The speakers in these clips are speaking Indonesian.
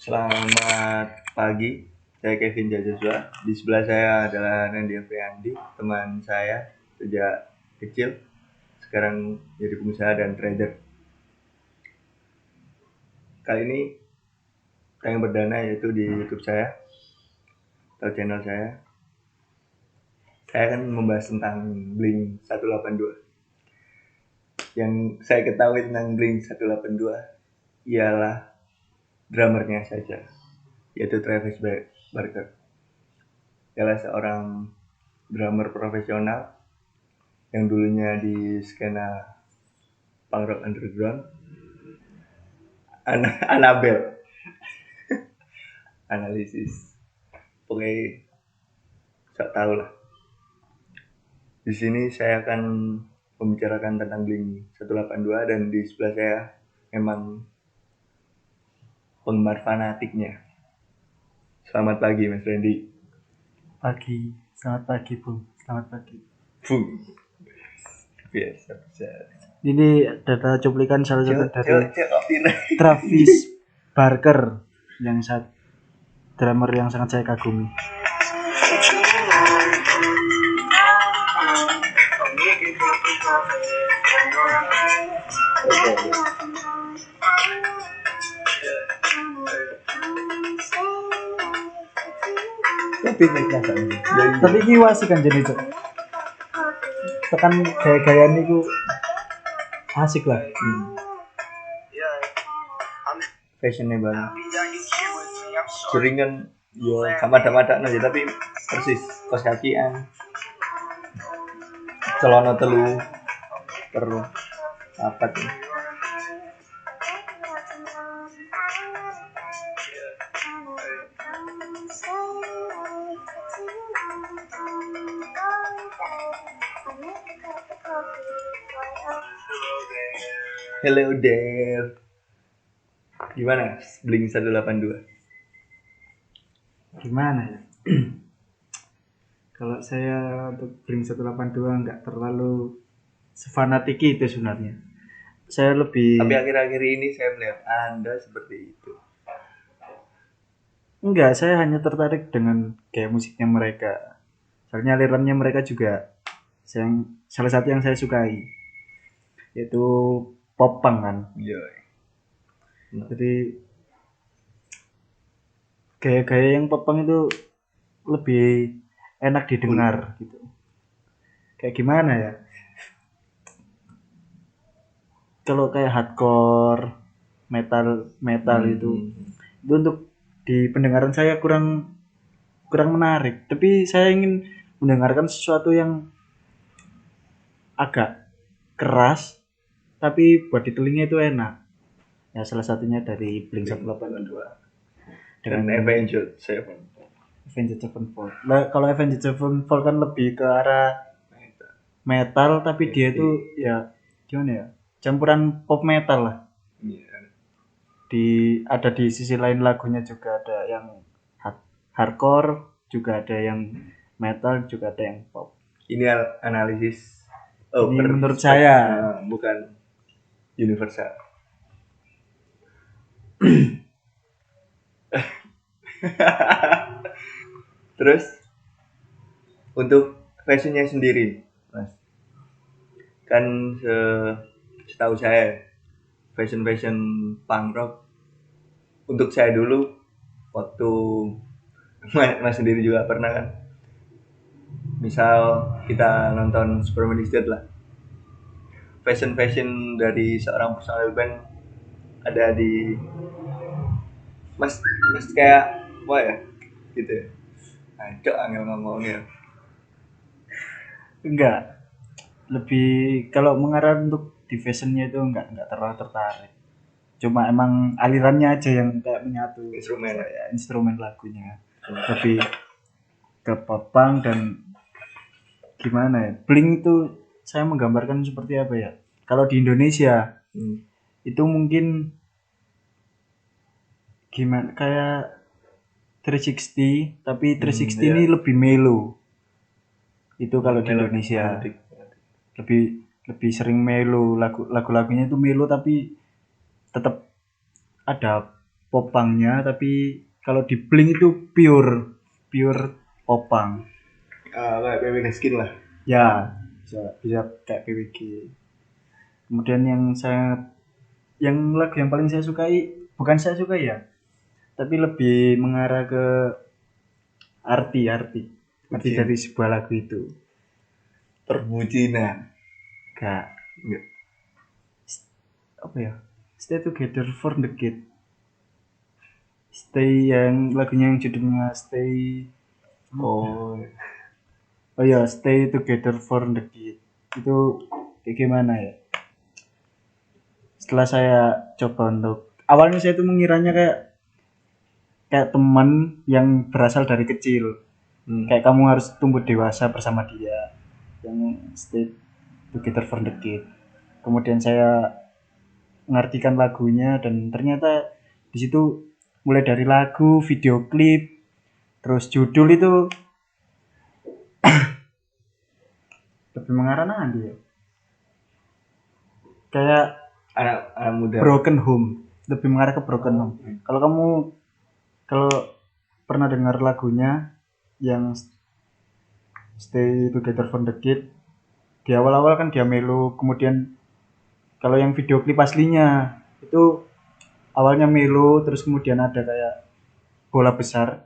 Selamat pagi, saya Kevin Jajaswa. Di sebelah saya adalah Nandi Afriandi, teman saya sejak kecil. Sekarang jadi pengusaha dan trader. Kali ini tayang perdana yaitu di YouTube saya atau channel saya. Saya akan membahas tentang Blink 182. Yang saya ketahui tentang Blink 182 ialah drummernya saja, yaitu Travis Barker. Ialah seorang drummer profesional yang dulunya di skena punk rock underground. Anabel analisis pokoknya tak tahu lah. Di sini saya akan membicarakan tentang Blink 182 dan di sebelah saya memang penggemar fanatiknya. Selamat pagi Mas Randy. Selamat pagi Bung. Selamat pagi. Bung. Biasa. Ini data cuplikan salah satu dari Cok. Travis Barker yang drummer yang sangat saya kagumi. Tapi ini wasik kan jadi Cok. Tekan gaya-gaya niku asik lah. Fashionnya banget. Sering kan yo kamada-mada aja tapi persis kos kakian. Celana telu perlu apa tuh? Hello there. Gimana Blink 182? Gimana ya? Kalau saya untuk Blink 182 nggak terlalu sefanatik itu sebenarnya. Saya lebih. Tapi akhir-akhir ini saya melihat Anda seperti itu. Enggak, saya hanya tertarik dengan gaya musiknya mereka. Soalnya alirannya mereka juga salah satu yang saya sukai, yaitu pop punk kan. Iya. Jadi gaya-gaya yang pop punk itu lebih enak didengar gitu. Kayak gimana ya? Kalau kayak hardcore, metal itu untuk di pendengaran saya kurang menarik. Tapi saya ingin mendengarkan sesuatu yang agak keras tapi buat di telinga itu enak. Ya salah satunya dari Blink 182 dan Avenged Sevenfold. Nah, kalau Avenged Sevenfold kan lebih ke arah metal tapi dia itu ya gimana ya? Campuran pop metal lah. Ada di sisi lain lagunya juga ada yang hardcore, juga ada yang metal, juga ada yang pop. Ini analisis ini menurut saya bukan universal. Terus untuk fashionnya sendiri, Mas, kan setahu saya fashion punk rock untuk saya dulu waktu Mas sendiri juga pernah kan, misal kita nonton Superman is Dead lah, fashion dari seorang personel band ada di Mas kayak apa ya gitu ya. Aduh angel ngomongnya. Enggak, lebih kalau mengarah untuk di fashionnya itu enggak terlalu tertarik. Cuma emang alirannya aja yang kayak menyatu instrumen lagunya. Lebih ke pop punk dan gimana ya? Blink itu saya menggambarkan seperti apa ya? Kalau di Indonesia itu mungkin gimana kayak 360 tapi 360 ini lebih melo. Itu kalau di Indonesia lebih sering melo, lagu-lagunya itu melo tapi tetap ada popangnya, tapi kalau di Blink itu pure popang. Kayak PWG Skin lah. Ya, bisa kayak PWG. Kemudian yang lagu yang paling saya sukai, bukan saya suka ya, tapi lebih mengarah ke arti dari sebuah lagu itu. Perbucinan. Enggak. Apa ya? Stay Together for the Kid. Lagunya yang judulnya Stay. Oh Ya, Stay Together for the Kid. Itu kayak gimana ya? Setelah saya coba awalnya saya itu mengiranya kayak teman yang berasal dari kecil. Kayak kamu harus tumbuh dewasa bersama dia. Yang Stay Together for the Kid. Kemudian saya mengartikan lagunya dan ternyata di situ mulai dari lagu, video klip, terus judul itu lebih mengarah dia. Kayak anak muda. Broken Home, lebih mengarah ke Broken Home. Kalau pernah dengar lagunya yang Stay Together for the Kid, di awal-awal kan dia melo, kemudian kalau yang video klip aslinya itu awalnya melo, terus kemudian ada kayak bola besar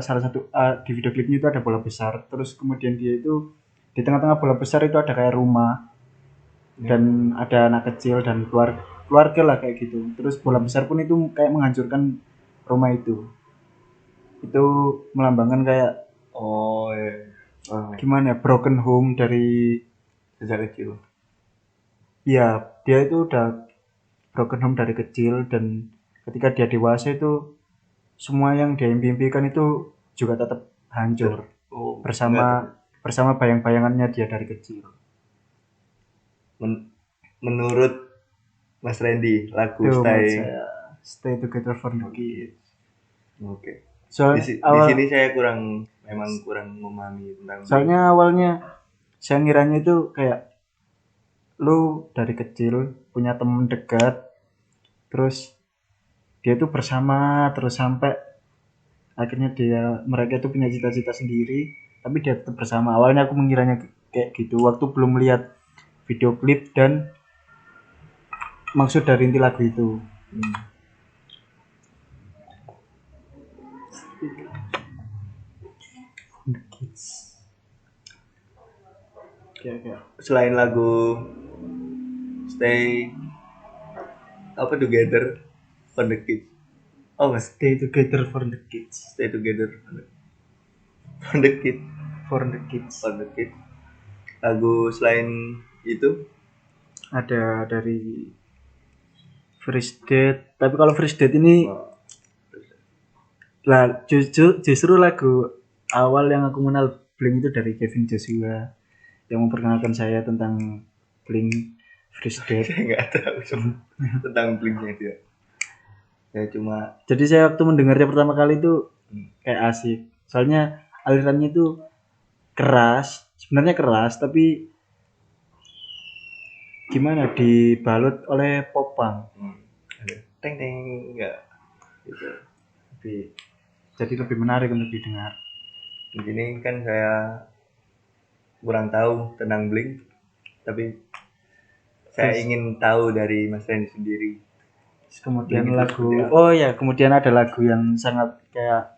salah satu di video klipnya itu ada bola besar, terus kemudian dia itu di tengah-tengah bola besar itu ada kayak rumah dan ada anak kecil dan keluarga lah kayak gitu. Terus bola besar pun itu kayak menghancurkan rumah itu melambangkan kayak gimana ya, broken home dari sejak kecil. Ya, dia itu udah broken home dari kecil dan ketika dia dewasa itu semua yang dia impikan itu juga tetap hancur bersama bayang-bayangannya dia dari kecil. Menurut Mas Randy, lagu Stay Together for the Kid. Oke. Soalnya di sini saya kurang memahami tentang. Soalnya awalnya saya ngiranya itu kayak lu dari kecil punya temen dekat, terus dia itu bersama terus sampai akhirnya mereka itu punya cita-cita sendiri, tapi dia tetap bersama. Awalnya aku mengiranya kayak gitu waktu belum melihat video klip dan maksud dari inti lagu itu. Selain lagu Stay Together for the Kids. Stay Together for the Kids. Stay Together for the Kids. For the Kids. Lagu selain itu ada dari First Date. Tapi kalau First Date ini lah justru lagu awal yang aku kenal Blink itu dari Kevin Joshua yang memperkenalkan saya tentang Blink. First Date. Saya nggak tahu tentang Blinknya dia. Jadi saya waktu mendengarnya pertama kali itu kayak asik. Soalnya alirannya itu sebenarnya keras tapi gimana dibalut oleh popang. Teng enggak gitu. Jadi lebih menarik untuk didengar. Di sini kan saya kurang tahu tentang Blink, tapi saya ingin tahu dari Mas Randy sendiri. Kemudian kemudian ada lagu yang sangat kayak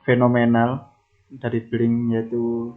fenomenal dari Blink, yaitu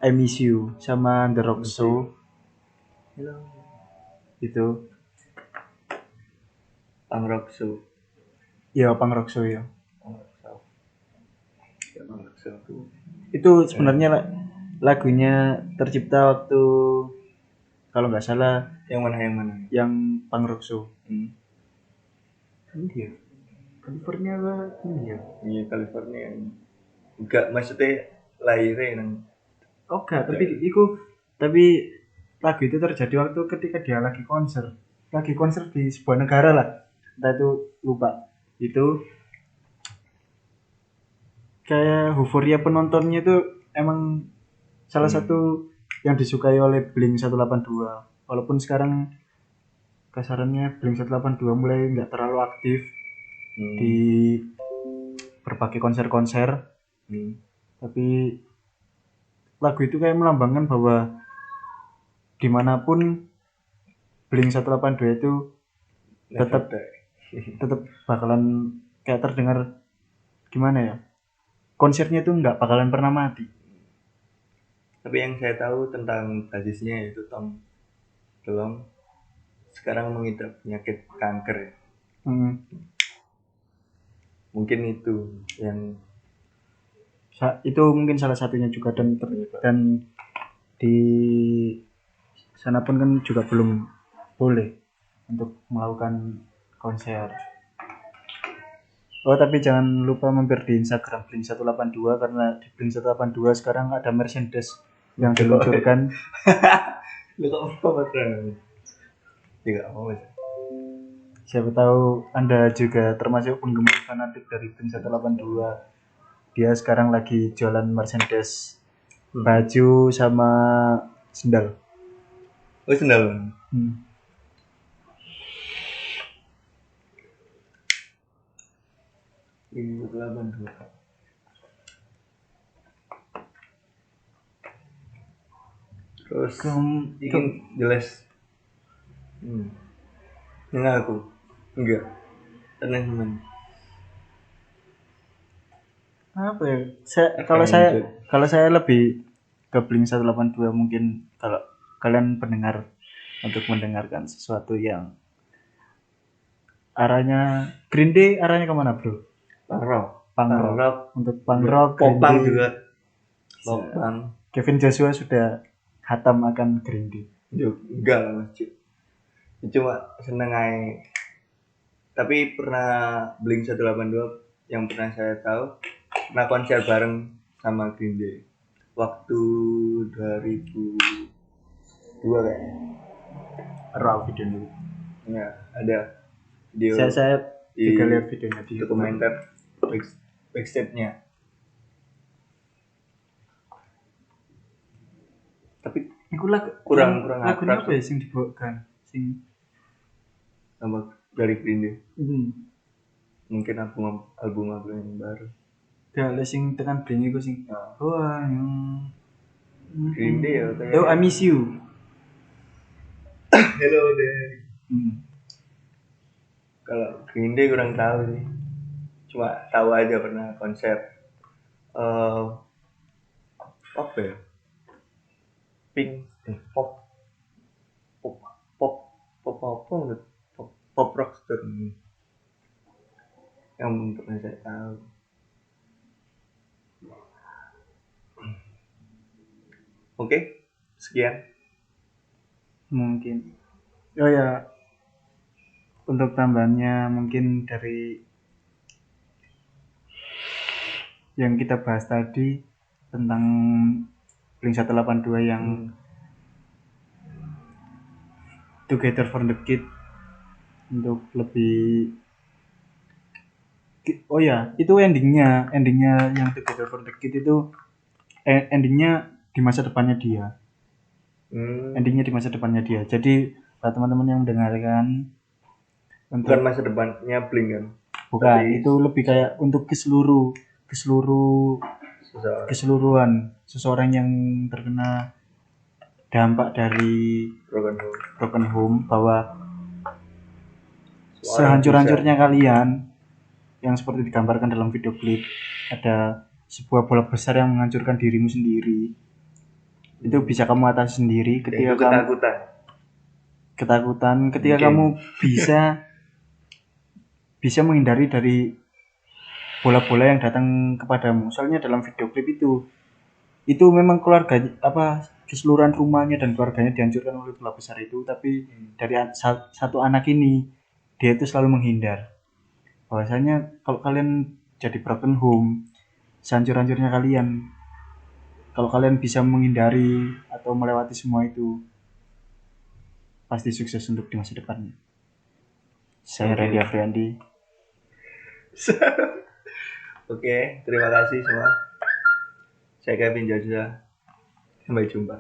I Miss You sama The Rock Show. Itu Punk Rock Show. Ya, Punk Rock Show ya. Itu sebenarnya lagunya tercipta waktu kalau nggak salah yang mana yang Punk Rock Show. India, California apa India? Iya, California. Enggak, maksudnya lahirnya nang. Tapi lagu itu terjadi waktu ketika dia lagi konser di sebuah negara lah, entah itu lupa. Itu kayak euforia penontonnya itu emang salah satu yang disukai oleh Blink 182. Walaupun sekarang kasarannya Blink 182 mulai nggak terlalu aktif di berbagai konser-konser. Tapi lagu itu kayak melambangkan bahwa dimanapun Blink 182 itu tetap bakalan kayak terdengar, gimana ya, konsernya itu nggak bakalan pernah mati. Tapi yang saya tahu tentang basisnya yaitu Tom DeLonge sekarang mengidap penyakit kanker ya. Mungkin itu yang itu mungkin salah satunya juga, dan di sana pun kan juga belum boleh untuk melakukan konser. Oh, tapi jangan lupa mampir di Instagram Blink 182 karena di Blink 182 sekarang ada merchandise yang diluncurkan. Lu kok apa-apa? Tidak apa-apa. Siapa tahu Anda juga termasuk penggemar fanatik dari Blink 182. Dia sekarang lagi jualan merchandise, baju sama sendal. Oh, sendal. Ini 182. Terus ingin jelas. Enggak aku. Enggak. Teman-teman. Apa ya? Kalau saya lebih ke Blink 182 mungkin kalau kalian pendengar untuk mendengarkan sesuatu yang arahnya Green Day, arahnya kemana bro? Punk rock. Untuk punk rock, pop punk juga. Pop punk. Kevin Joshua sudah hatam akan Green Day. Enggak lah Mas. Cuma seneng aja. Tapi pernah Blink 182 yang pernah saya tahu pernah konser bareng sama Green Day waktu 2002 kayaknya. Raw videonya. Ya, ada video. Saya juga lihat videonya di dokumenter backstage-nya. Tapi kurang lagunya apa ya sing dibawakan? Sing sama dari Green Day. Mungkin album yang baru. Ya, sing tekan Blink iku sing. Wah, Green Day ya kayak. I miss you. Hello there. Kalau Green Day kurang tahu sih. Cuma tahu aja pernah konser. Apa ya? Pop rockster yang pernah saya tahu. Oke, sekian. Mungkin. Oh ya, untuk tambahannya mungkin dari yang kita bahas tadi tentang Blink 182 yang Together for the Kid, untuk lebih, oh ya, itu endingnya yang Together for the Kid itu endingnya di masa depannya dia. Endingnya di masa depannya dia. Jadi buat teman-teman yang mendengarkan, bukan masa depannya Blink kan? Bukan, tapi itu lebih kayak untuk keseluruhan seseorang yang terkena dampak dari broken home, bahwa sehancur-hancurnya kalian yang seperti digambarkan dalam video klip, ada sebuah bola besar yang menghancurkan dirimu sendiri. Itu bisa kamu atasi sendiri ketika kamu ketakutan ketika kamu bisa menghindari dari bola-bola yang datang kepadamu. Soalnya dalam video klip itu memang keseluruhan rumahnya dan keluarganya dihancurkan oleh bola besar itu, tapi dari satu anak ini dia itu selalu menghindar. Bahwasanya kalau kalian jadi broken home, sehancur-hancurnya kalian, kalau kalian bisa menghindari atau melewati semua itu, pasti sukses untuk di masa depannya. Saya Randy Afriandi. Oke, terima kasih semua. Saya Kevin Joshua. Sampai jumpa.